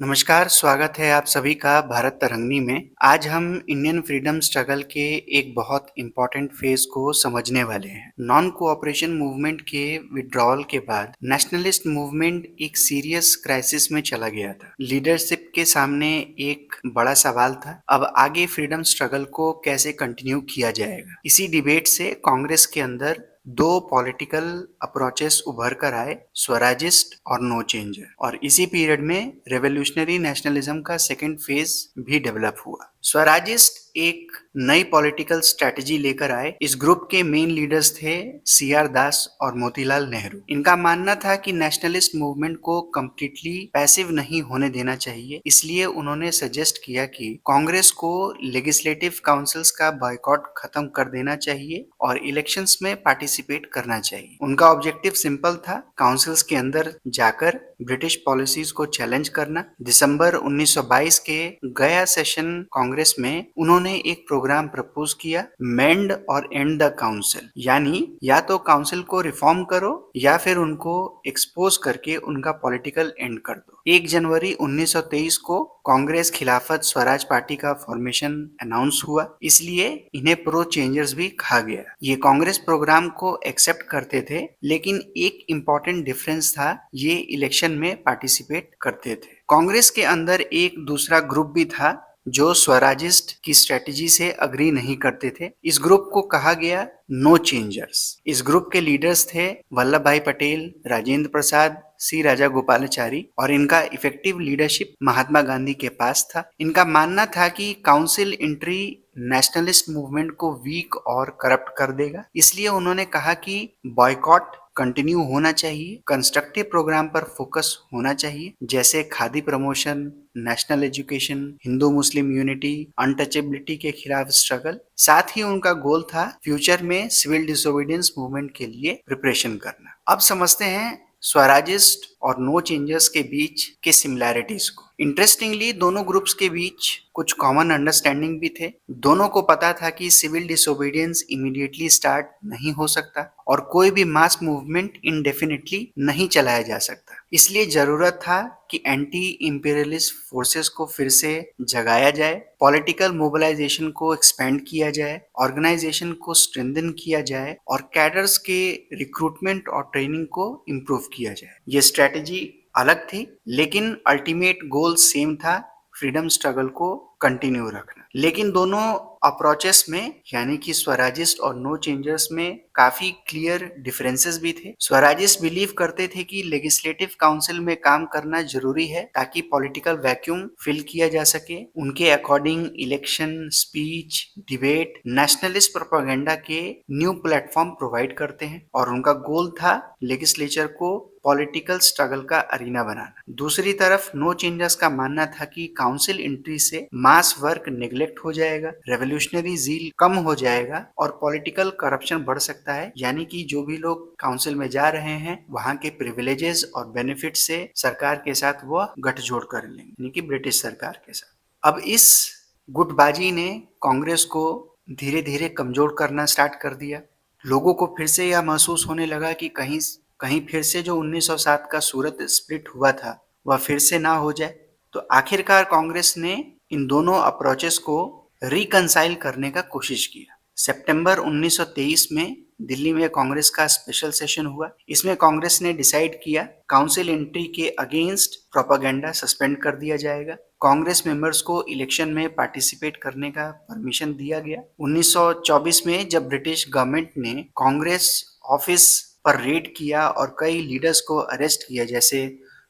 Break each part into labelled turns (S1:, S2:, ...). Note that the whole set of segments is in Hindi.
S1: नमस्कार, स्वागत है आप सभी का भारत तरंगिणी में। आज हम इंडियन फ्रीडम स्ट्रगल के एक बहुत इम्पोर्टेंट फेज को समझने वाले हैं। नॉन कोऑपरेशन मूवमेंट के विड्रॉल के बाद नेशनलिस्ट मूवमेंट एक सीरियस क्राइसिस में चला गया था। लीडरशिप के सामने एक बड़ा सवाल था, अब आगे फ्रीडम स्ट्रगल को कैसे कंटिन्यू किया जाएगा। इसी डिबेट से कांग्रेस के अंदर दो पॉलिटिकल अप्रोचेस उभर कर आए, स्वराजिस्ट और नो चेंजर, और इसी पीरियड में रेवोल्यूशनरी नेशनलिज्म का सेकंड फेज भी डेवलप हुआ। स्वराजिस्ट एक नई पॉलिटिकल स्ट्रेटजी लेकर आए। इस ग्रुप के मेन लीडर्स थे सीआर दास और मोतीलाल नेहरू। इनका मानना था कि नेशनलिस्ट मूवमेंट को कम्प्लीटली पैसिव नहीं होने देना चाहिए, इसलिए उन्होंने सजेस्ट किया कि कांग्रेस को लेजिस्लेटिव काउंसिल्स का बॉयकॉट खत्म कर देना चाहिए और इलेक्शंस में पार्टिसिपेट करना चाहिए। उनका ऑब्जेक्टिव सिंपल था, काउंसिल्स के अंदर जाकर ब्रिटिश पॉलिसीज को चैलेंज करना। दिसंबर 1922 के गया सेशन कांग्रेस में उन्होंने एक प्रोग्राम प्रपोज किया, मेंड और एंड द काउंसिल, यानी या तो काउंसिल को रिफॉर्म करो या फिर उनको एक्सपोज करके उनका पॉलिटिकल एंड कर दो। 1 जनवरी 1923 को कांग्रेस खिलाफत स्वराज पार्टी का फॉर्मेशन अनाउंस हुआ, इसलिए इन्हें प्रो चेंजर्स भी कहा गया। ये कांग्रेस प्रोग्राम को एक्सेप्ट करते थे, लेकिन एक इम्पोर्टेंट डिफरेंस था, ये इलेक्शन में पार्टिसिपेट करते थे। कांग्रेस के अंदर एक दूसरा ग्रुप भी था जो स्वराजिस्ट की स्ट्रेटजी से अग्री नहीं करते थे। इस ग्रुप को कहा गया नो चेंजर्स। इस ग्रुप के लीडर्स थे वल्लभ भाई पटेल, राजेंद्र प्रसाद, सी राजा गोपालाचारी, और इनका इफेक्टिव लीडरशिप महात्मा गांधी के पास था। इनका मानना था कि काउंसिल एंट्री नेशनलिस्ट मूवमेंट को वीक और करप्ट कर देगा, इसलिए उन्होंने कहा कि बॉयकॉट कंटिन्यू होना चाहिए, कंस्ट्रक्टिव प्रोग्राम पर फोकस होना चाहिए, जैसे khadi promotion, national education, Hindu Muslim unity, untouchability के खिलाफ स्ट्रगल। साथ ही उनका गोल था फ्यूचर में सिविल डिसोबीडियंस मूवमेंट के लिए प्रिपरेशन करना। अब समझते हैं स्वराजिस्ट और नो चेंजर्स के बीच के सिमिलैरिटीज को। इंटरेस्टिंगली दोनों ग्रुप्स के बीच कुछ कॉमन अंडरस्टैंडिंग भी थे। दोनों को पता था कि सिविल डिसोबीडियंस इमीडिएटली स्टार्ट नहीं हो सकता और कोई भी मास मूवमेंट इंडेफिनिटली नहीं चलाया जा सकता। इसलिए जरूरत था कि एंटी इंपीरियलिस्ट फोर्सेस को फिर से जगाया जाए, पॉलिटिकल मोबिलाइजेशन को एक्सपेंड किया जाए, ऑर्गेनाइजेशन को स्ट्रेंथन किया जाए और कैडर्स के रिक्रूटमेंट और ट्रेनिंग को इम्प्रूव किया जाए। ये स्ट्रेटजी अलग थी, लेकिन अल्टीमेट गोल सेम था, फ्रीडम स्ट्रगल को कंटिन्यू रखना। लेकिन दोनों अप्रोचेस में, यानी कि स्वराजिस्ट और नो चेंजर्स में, काफी क्लियर डिफरेंसेस भी थे। स्वराजिस्ट बिलीव करते थे कि लेजिस्लेटिव काउंसिल में काम करना जरूरी है ताकि पॉलिटिकल वैक्यूम फिल किया जा सके। उनके according election, speech, debate nationalist propaganda के न्यू प्लेटफॉर्म प्रोवाइड करते हैं और उनका गोल था लेजिस्लेचर को पॉलिटिकल स्ट्रगल का अरीना बनाना। दूसरी तरफ नो चेंजर्स का मानना था कि काउंसिल एंट्री से मास वर्क नेग्लेक्ट हो जाएगा, रेवोल्यूशनरी जील कम हो जाएगा और पॉलिटिकल करप्शन बढ़ सकता है, यानी कि जो भी लोग काउंसिल में जा रहे हैं वहां के प्रिविलेजेस और बेनिफिट से सरकार के साथ वो गठजोड़ कर लेंगे, यानी कि ब्रिटिश सरकार के साथ। अब इस गुटबाजी ने कांग्रेस को धीरे धीरे कमजोर करना स्टार्ट कर दिया। लोगों को फिर से यह महसूस होने लगा कि कहीं कहीं फिर से जो 1907 का सूरत स्प्लिट हुआ था वह फिर से ना हो जाए। तो आखिरकार कांग्रेस ने इन दोनों अप्रोचेस को रिकंसाइल करने का कोशिश किया। सितंबर 1923 में दिल्ली में कांग्रेस का स्पेशल सेशन हुआ। इसमें कांग्रेस ने डिसाइड किया काउंसिल एंट्री के अगेंस्ट प्रोपेगेंडा सस्पेंड कर दिया जाएगा। कांग्रेस मेंबर्स को इलेक्शन में पार्टिसिपेट करने का परमिशन दिया गया। 1924 में जब ब्रिटिश गवर्नमेंट ने कांग्रेस ऑफिस पर रेड किया और कई लीडर्स को अरेस्ट किया, जैसे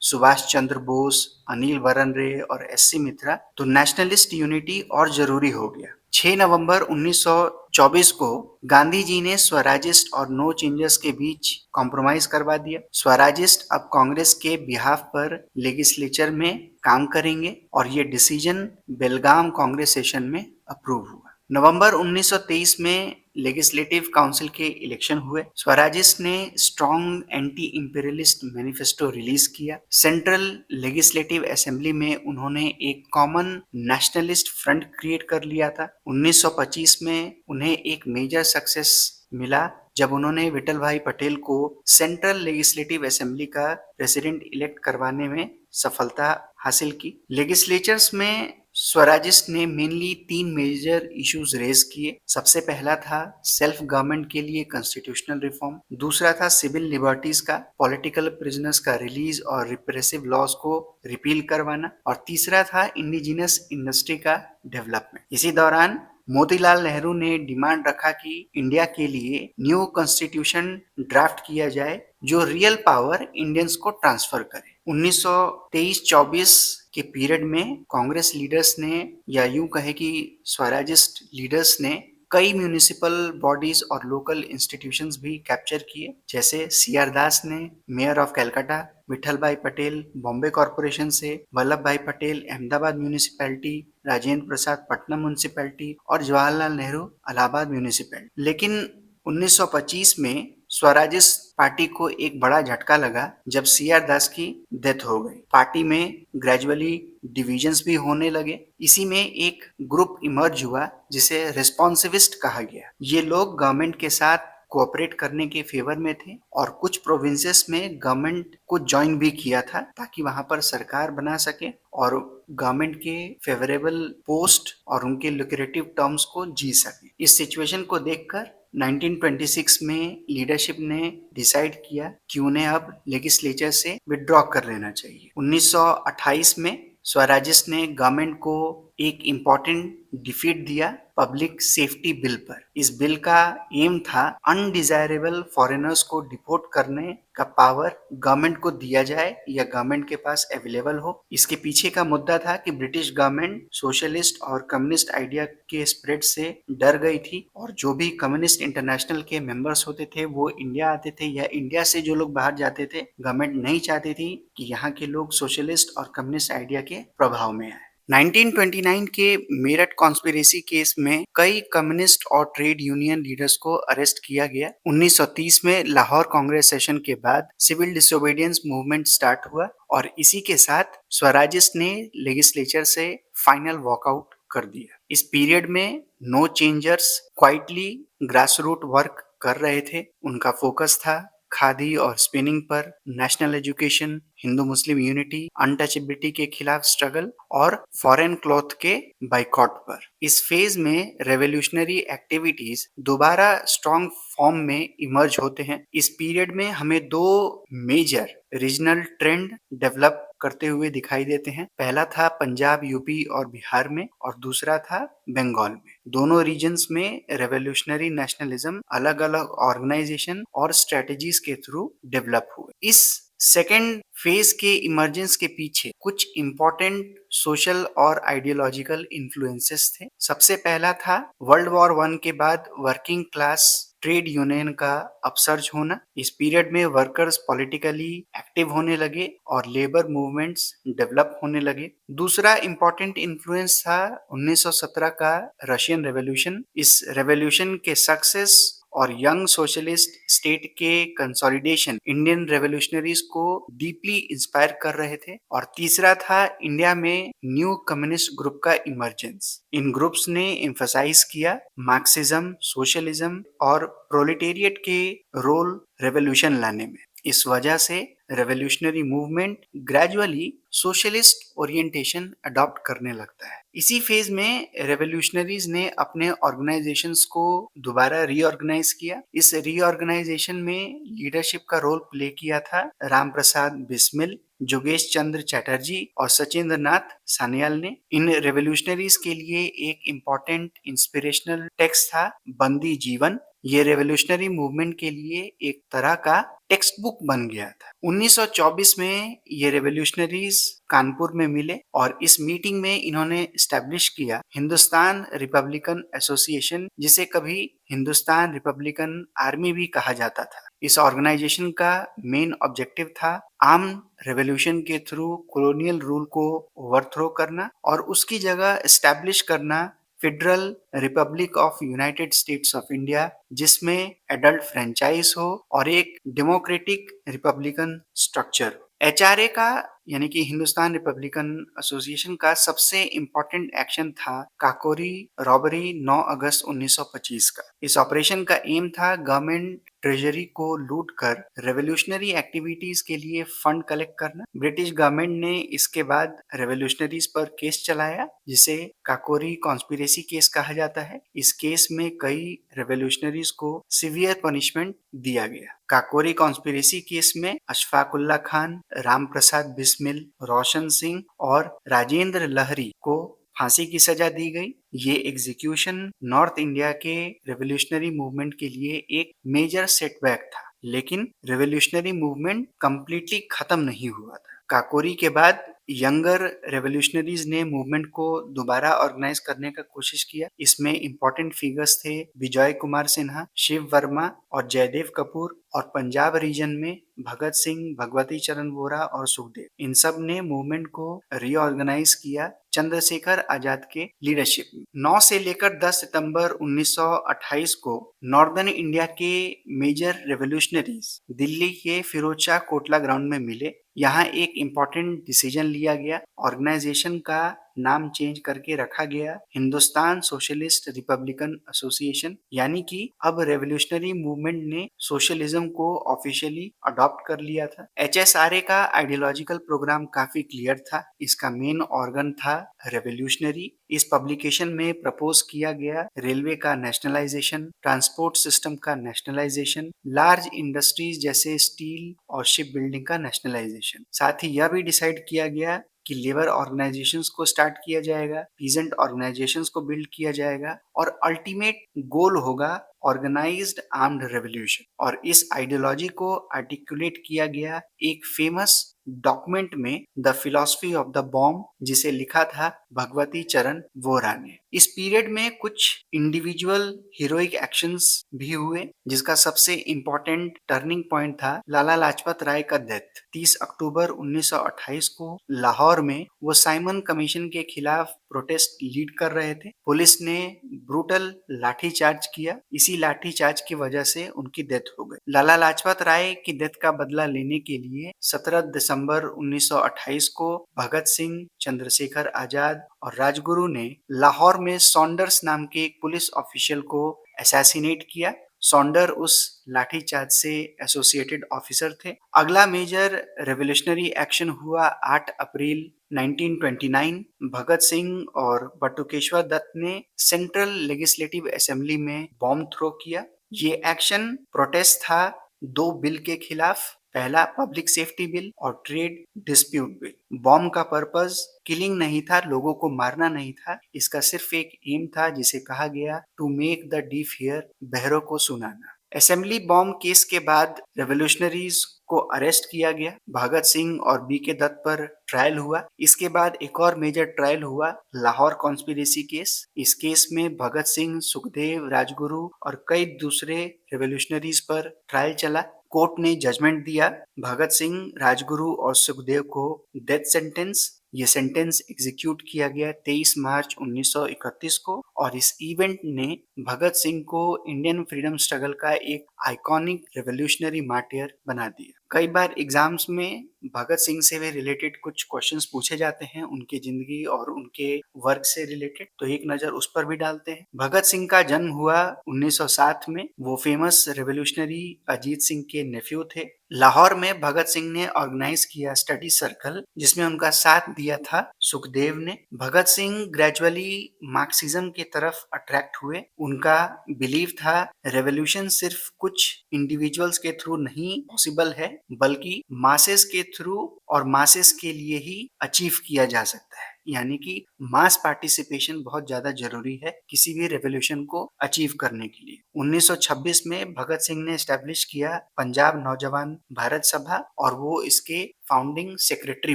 S1: सुभाष चंद्र बोस, अनिल वरन रे और एससी मित्रा, तो नेशनलिस्ट यूनिटी और जरूरी हो गया। 6 नवंबर 1924 को गांधी जी ने स्वराजिस्ट और नो चेंजर्स के बीच कॉम्प्रोमाइज करवा दिया। स्वराजिस्ट अब कांग्रेस के बिहाफ पर लेजिस्लेचर में काम करेंगे और ये डिसीजन बेलगाम कांग्रेस सेशन में अप्रूव हुआ। नवंबर 1923 में लेजिस्लेटिव काउंसिल के इलेक्शन हुए। स्वराजिस्ट ने strong anti imperialist manifesto release किया। सेंट्रल लेजिस्लेटिव असेंबली में उन्होंने एक कॉमन नेशनलिस्ट फ्रंट क्रिएट कर लिया था। 1925 में उन्हें एक मेजर सक्सेस मिला जब उन्होंने विठल भाई पटेल को सेंट्रल लेजिस्लेटिव असेंबली का प्रेसिडेंट इलेक्ट करवाने में सफलता हासिल की। लेजिस्लेचर्स में स्वराजिस्ट ने मेनली 3 मेजर इश्यूज रेज किए। सबसे पहला था सेल्फ गवर्नमेंट के लिए कॉन्स्टिट्यूशनल रिफॉर्म, दूसरा था सिविल लिबर्टीज का, पॉलिटिकल प्रिजनर्स का रिलीज और रिप्रेसिव लॉज को रिपील करवाना, और तीसरा था इंडिजिनस इंडस्ट्री का डेवलपमेंट। इसी दौरान मोतीलाल नेहरू ने डिमांड रखा कि इंडिया के लिए न्यू कॉन्स्टिट्यूशन ड्राफ्ट किया जाए जो रियल पावर इंडियंस को ट्रांसफर करे। 1923-24 के पीरियड में कांग्रेस लीडर्स ने, या यूं कहे कि स्वराजिस्ट लीडर्स ने, कई म्यूनिसिपल बॉडीज और लोकल इंस्टीट्यूशंस भी कैप्चर किए, जैसे सी आर दास ने मेयर ऑफ कलकत्ता, विठल भाई पटेल बॉम्बे कॉरपोरेशन से, वल्लभ भाई पटेल अहमदाबाद म्यूनिसिपैलिटी, राजेंद्र प्रसाद पटना म्यूनिसिपैलिटी और जवाहरलाल नेहरू इलाहाबाद म्यूनिसिपैलिटी। लेकिन 1925 में स्वराजिस्ट पार्टी को एक बड़ा झटका लगा जब सी आर दास की डेथ हो गई। पार्टी में ग्रेजुअली डिविजन्स भी होने लगे। इसी में एक ग्रुप इमर्ज हुआ जिसे रिस्पॉन्सिविस्ट कहा गया। ये लोग गवर्नमेंट के साथ कोऑपरेट करने के फेवर में थे और कुछ प्रोविंसेस में गवर्नमेंट को ज्वाइन भी किया था ताकि वहां पर सरकार बना सके और गवर्नमेंट के फेवरेबल पोस्ट और उनके लुक्रेटिव टर्म्स को जी सके। इस सिचुएशन को देखकर 1926 में लीडरशिप ने डिसाइड किया कि उन्हें अब लेजिस्लेचर से विड्रॉ कर लेना चाहिए। 1928 में स्वराजिस्ट ने गवर्नमेंट को एक इम्पोर्टेंट डिफीट दिया पब्लिक सेफ्टी बिल पर। इस बिल का एम था अनडिजायरेबल फॉरेनर्स को डिपोर्ट करने का पावर गवर्नमेंट को दिया जाए या गवर्नमेंट के पास अवेलेबल हो। इसके पीछे का मुद्दा था कि ब्रिटिश गवर्नमेंट सोशलिस्ट और कम्युनिस्ट आइडिया के स्प्रेड से डर गई थी और जो भी कम्युनिस्ट इंटरनेशनल के मेंबर्स होते थे वो इंडिया आते थे, या इंडिया से जो लोग बाहर जाते थे, गवर्नमेंट नहीं चाहती थी कि यहाँ के लोग सोशलिस्ट और कम्युनिस्ट आइडिया के प्रभाव में आए। 1929 के मेरठ कॉन्स्पिरेसी केस में कई कम्युनिस्ट और ट्रेड यूनियन लीडर्स को अरेस्ट किया गया। 1930 में लाहौर कांग्रेस सेशन के बाद सिविल डिसोबीडियंस मूवमेंट स्टार्ट हुआ और इसी के साथ स्वराजिस्ट ने लेजिस्लेचर से फाइनल वॉकआउट कर दिया। इस पीरियड में no changers quietly grass root work कर रहे थे। उनका फोकस था खादी और स्पिनिंग पर, national education, Hindu Muslim unity, untouchability के खिलाफ स्ट्रगल और फॉरेन क्लॉथ के बाइकॉट पर। इस फेज में रेवोल्यूशनरी एक्टिविटीज दोबारा स्ट्रॉन्ग फॉर्म में इमर्ज होते हैं। इस पीरियड में हमें दो मेजर रीजनल ट्रेंड डेवलप करते हुए दिखाई देते हैं। पहला था पंजाब, यूपी और बिहार में और दूसरा था बंगाल में। दोनों रीजन्स में रेवोल्यूशनरी नेशनलिज्म अलग अलग ऑर्गेनाइजेशन और स्ट्रेटजीज के थ्रू डेवलप हुए। इस सेकेंड फेज के इमर्जेंस के पीछे कुछ इंपॉर्टेंट सोशल और आइडियोलॉजिकल इन्फ्लुएंसेस थे। सबसे पहला था वर्ल्ड वॉर 1 के बाद वर्किंग क्लास ट्रेड यूनियन का अपसर्ज होना। इस पीरियड में वर्कर्स पॉलिटिकली एक्टिव होने लगे और लेबर मूवमेंट्स डेवलप होने लगे। दूसरा इंपॉर्टेंट इन्फ्लुएंस था 1917 का रशियन रेवोल्यूशन। इस रेवोल्यूशन के सक्सेस और यंग सोशलिस्ट स्टेट के कंसोलिडेशन इंडियन रेवोल्यूशनरीज को डीपली इंस्पायर कर रहे थे। और तीसरा था इंडिया में न्यू कम्युनिस्ट ग्रुप का इमर्जेंस। इन ग्रुप्स ने एम्फसाइज किया मार्क्सिज्म, सोशलिज्म और प्रोलेटेरिएट के रोल रेवोल्यूशन लाने में। इस वजह से revolutionary movement gradually socialist orientation adopt करने लगता है। इसी फेज में रेवोल्यूशनरीज ने अपने ऑर्गेनाइजेशंस को दोबारा रीऑर्गेनाइज किया। इस रीऑर्गेनाइजेशन में लीडरशिप का रोल प्ले किया था राम प्रसाद बिस्मिल, जोगेश चंद्र चैटर्जी और सचिंद्र नाथ सान्याल ने। इन रेवोल्यूशनरीज के लिए एक इम्पोर्टेंट इंस्पिरेशनल टेक्स्ट था बंदी जीवन। ये रेवोल्यूशनरी मूवमेंट के लिए एक तरह का टेक्स्ट बुक बन गया था। 1924 में ये रेवोल्यूशनरीज कानपुर में मिले और इस मीटिंग में इन्होंने एस्टैब्लिश किया हिंदुस्तान रिपब्लिकन एसोसिएशन, जिसे कभी हिंदुस्तान रिपब्लिकन आर्मी भी कहा जाता था। इस ऑर्गेनाइजेशन का मेन ऑब्जेक्टिव था आर्म रेवोल्यूशन के थ्रू कॉलोनियल रूल को ओवरथ्रो करना और उसकी जगह एस्टैब्लिश करना federal Republic of United states of India, जिसमें एडल्ट फ्रेंचाइज हो और एक डेमोक्रेटिक रिपब्लिकन स्ट्रक्चर। एचआरए का यानी कि हिंदुस्तान रिपब्लिकन एसोसिएशन का सबसे इम्पोर्टेंट एक्शन था काकोरी रॉबरी 9 अगस्त 1925 का। इस ऑपरेशन का एम था गवर्नमेंट ट्रेजरी को लूट कर रेवोल्यूशनरी एक्टिविटीज के लिए फंड कलेक्ट करना। ब्रिटिश गवर्नमेंट ने इसके बाद रेवोल्यूशनरीज पर केस चलाया, जिसे काकोरी कॉन्स्पिरेसी केस कहा जाता है। इस केस में कई रेवोल्यूशनरीज को सिवियर पनिशमेंट दिया गया। काकोरी कॉन्स्पिरेसी केस में अशफाकुल्ला खान, राम प्रसाद बिस्मिल, रोशन सिंह और राजेंद्र लहरी को फांसी की सजा दी गई। ये एग्जीक्यूशन नॉर्थ इंडिया के रेवोल्यूशनरी मूवमेंट के लिए एक मेजर सेटबैक था, लेकिन रेवोल्यूशनरी मूवमेंट कंप्लीटली खत्म नहीं हुआ था। काकोरी के बाद यंगर रेवोल्यूशनरीज ने मूवमेंट को दोबारा ऑर्गेनाइज करने का कोशिश किया। इसमें इंपॉर्टेंट फिगर्स थे विजय कुमार सिन्हा, शिव वर्मा और जयदेव कपूर, और पंजाब रीजन में भगत सिंह, भगवती चरण वोरा और सुखदेव, इन सब ने मूवमेंट को रीऑर्गेनाइज किया चंद्रशेखर आजाद के लीडरशिप में। 9 से लेकर 10 सितंबर 1928 को नॉर्दर्न इंडिया के मेजर रेवोल्यूशनरीज दिल्ली के फिरोज शाह कोटला ग्राउंड में मिले। यहाँ एक इम्पोर्टेंट डिसीजन लिया गया। ऑर्गेनाइजेशन का नाम चेंज करके रखा गया हिंदुस्तान सोशलिस्ट रिपब्लिकन एसोसिएशन, यानी कि अब रेवोल्यूशनरी मूवमेंट ने सोशलिज्म को ऑफिशियली अडॉप्ट कर लिया था। एचएसआरए का आइडियोलॉजिकल प्रोग्राम काफी क्लियर था। इसका मेन ऑर्गन था रेवोल्यूशनरी। इस पब्लिकेशन में प्रपोज किया गया रेलवे का नेशनलाइजेशन, ट्रांसपोर्ट सिस्टम का नेशनलाइजेशन, लार्ज इंडस्ट्रीज जैसे स्टील और शिप बिल्डिंग का नेशनलाइजेशन। साथ ही यह भी डिसाइड किया गया कि लेबर ऑर्गेनाइजेशंस को स्टार्ट किया जाएगा, पीजेंट ऑर्गेनाइजेशंस को बिल्ड किया जाएगा, और अल्टीमेट गोल होगा ऑर्गेनाइज्ड आर्म्ड रेवोल्यूशन। और इस आइडियोलॉजी को आर्टिकुलेट किया गया एक फेमस डॉक्यूमेंट में, the philosophy of the bomb, जिसे लिखा था भगवती चरण वोरा ने। इस पीरियड में कुछ इंडिविजुअल हीरोइक एक्शंस भी हुए, जिसका सबसे इंपॉर्टेंट टर्निंग पॉइंट था लाला लाजपत राय का डेथ। 30 अक्टूबर 1928 को लाहौर में वो साइमन कमीशन के खिलाफ प्रोटेस्ट लीड कर रहे थे। पुलिस ने ब्रूटल लाठीचार्ज किया। इसी लाठीचार्ज की वजह से उनकी डेथ हो गई। लाला लाजपत राय की डेथ का बदला लेने के लिए 17 दिसंबर 1928 को भगत सिंह, चंद्रशेखर आजाद और राजगुरु ने लाहौर में सॉन्डर्स नाम के एक पुलिस ऑफिशियल को असैसिनेट किया। सॉन्डर उस लाठीचार्ज से एसोसिएटेड ऑफिसर थे। अगला मेजर रेवोल्यूशनरी एक्शन हुआ 8 अप्रैल 1929। भगत सिंह और बटुकेश्वर दत्त ने सेंट्रल लेजिस्लेटिव असेंबली में बॉम्ब थ्रो किया। ये एक्शन प्रोटेस्ट था दो बिल के खिलाफ। पहला पब्लिक सेफ्टी बिल और ट्रेड डिस्प्यूट बिल। बॉम्ब का पर्पस किलिंग नहीं था, लोगों को मारना नहीं था। इसका सिर्फ एक एम था, जिसे कहा गया to make the deaf hear, बहरों को सुनाना। असेंबली बॉम्ब केस के बाद रेवोल्यूशनरीज को अरेस्ट किया गया। भगत सिंह और बी के दत्त पर ट्रायल हुआ। इसके बाद एक और मेजर ट्रायल हुआ, लाहौर कॉन्स्पिरेसी केस। इस केस में भगत सिंह, सुखदेव, राजगुरु और कई दूसरे रेवोल्यूशनरीज पर ट्रायल चला। कोर्ट ने जजमेंट दिया। भगत सिंह, राजगुरु और सुखदेव को डेथ सेंटेंस। ये सेंटेंस एग्जीक्यूट किया गया 23 मार्च 1931 को, और इस इवेंट ने भगत सिंह को इंडियन फ्रीडम स्ट्रगल का एक आइकॉनिक रेवोल्यूशनरी मार्टियर बना दिया। कई बार एग्जाम्स में भगत सिंह से भी रिलेटेड कुछ क्वेश्चंस पूछे जाते हैं, उनकी जिंदगी और उनके वर्क से रिलेटेड, तो एक नजर उस पर भी डालते हैं। भगत सिंह का जन्म हुआ 1907 में। वो फेमस रेवोल्यूशनरी अजीत सिंह के नेफ्यू थे। लाहौर में भगत सिंह ने ऑर्गेनाइज किया स्टडी सर्कल, जिसमें उनका साथ दिया था सुखदेव ने। भगत सिंह ग्रेजुअली मार्क्सिज्म की तरफ अट्रैक्ट हुए। उनका बिलीव था रेवोल्यूशन सिर्फ कुछ इंडिविजुअल्स के थ्रू नहीं पॉसिबल है, बल्कि मासेस के थ्रू और मासेस के लिए ही अचीव किया जा सकता है। यानी कि मास पार्टिसिपेशन बहुत ज्यादा जरूरी है किसी भी रेवोल्यूशन को अचीव करने के लिए। 1926 में भगत सिंह ने एस्टैब्लिश किया पंजाब नौजवान भारत सभा, और वो इसके फाउंडिंग सेक्रेटरी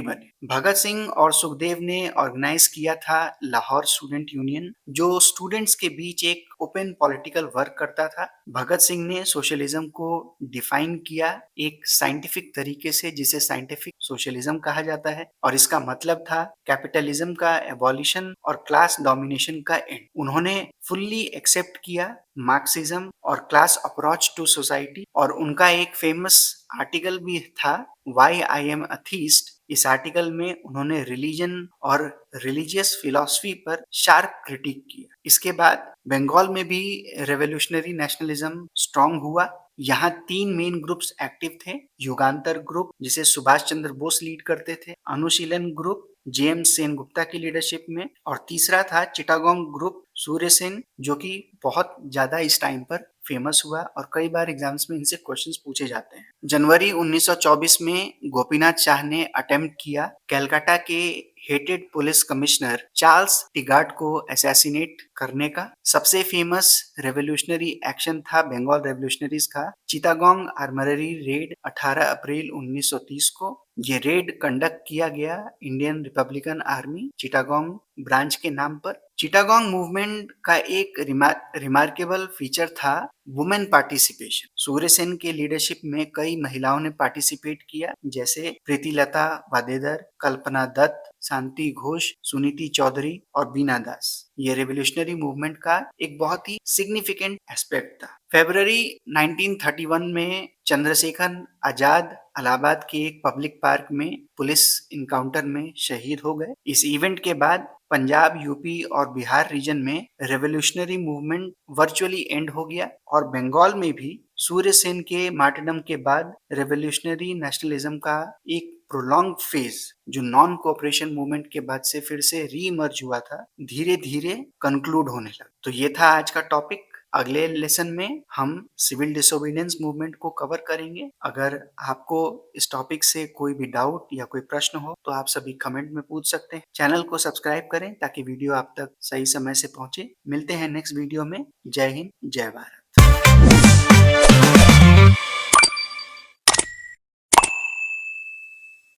S1: बने। भगत सिंह और सुखदेव ने ऑर्गेनाइज किया था लाहौर स्टूडेंट यूनियन, जो स्टूडेंट्स के बीच एक ओपन पॉलिटिकल वर्क करता था। भगत सिंह ने सोशलिज्म को डिफाइन किया एक साइंटिफिक तरीके से, जिसे साइंटिफिक सोशलिज्म कहा जाता है, और इसका मतलब था कैपिटलिज्म का एबॉलिशन और क्लास डोमिनेशन का एंड। उन्होंने फुल्ली एक्सेप्ट किया मार्क्सिज्म और क्लास अप्रोच टू सोसाइटी, और उनका एक फेमस आर्टिकल भी था, why I am a theist, इस आर्टिकल में उन्होंने रिलीजन और रिलीजियस फिलॉसफी पर शार्प क्रिटिक किया। इसके बाद बंगाल में भी रेवोल्यूशनरी नेशनलिज्म स्ट्रांग हुआ। यहाँ 3 मेन ग्रुप्स एक्टिव थे। युगांतर ग्रुप जिसे सुभाष चंद्र बोस लीड करते थे, अनुशीलन ग्रुप जेम्स सेनगुप्ता की लीडरशिप में, और तीसरा था चिटागोंग ग्रुप सूर्य सेन, जो कि बहुत ज्यादा इस टाइम पर फेमस हुआ और कई बार एग्जाम्स में इनसे क्वेश्चंस पूछे जाते हैं। जनवरी 1924 में गोपीनाथ शाह ने अटेम्प्ट किया कलकत्ता के हेटेड पुलिस कमिश्नर चार्ल्स टिगार्ड को असैसिनेट करने का। सबसे फेमस रेवोल्यूशनरी एक्शन था बंगाल रेवोल्यूशनरीज का चिटागोंग आर्मरी रेड 18 अप्रैल 1930 को। ये रेड कंडक्ट किया गया Indian Republican army Chittagong branch के नाम पर। चिटागोंग मूवमेंट का एक रिमार्केबल फीचर था वुमेन पार्टिसिपेशन। सूर्यसेन के लीडरशिप में कई महिलाओं ने पार्टिसिपेट किया, जैसे प्रीतिलता वादेदार, कल्पना दत्त, शांति घोष, सुनीति चौधरी और बीना दास। ये रेवोल्यूशनरी मूवमेंट का एक बहुत ही सिग्निफिकेंट एस्पेक्ट था। फरवरी 1931 में चंद्रशेखर आजाद इलाहाबाद के एक पब्लिक पार्क में पुलिस इनकाउंटर में शहीद हो गए। इस इवेंट के बाद पंजाब, यूपी और बिहार रीजन में रेवोल्यूशनरी मूवमेंट वर्चुअली एंड हो गया और बंगाल में भी सूर्यसेन के मार्टरडम के बाद रेवोल्यूशनरी नेशनलिज्म का एक प्रोलॉन्ग फेज, जो नॉन कोऑपरेशन मूवमेंट के बाद से फिर से रीइमर्ज हुआ था, धीरे धीरे कंक्लूड होने लगा। तो ये था आज का टॉपिक। अगले लेसन में हम सिविल डिसोबीडियंस मूवमेंट को कवर करेंगे। अगर आपको इस टॉपिक से कोई भी डाउट या कोई प्रश्न हो तो आप सभी कमेंट में पूछ सकते हैं। चैनल को सब्सक्राइब करें ताकि वीडियो आप तक सही समय से पहुंचे। मिलते हैं नेक्स्ट वीडियो में। जय हिंद, जय भारत।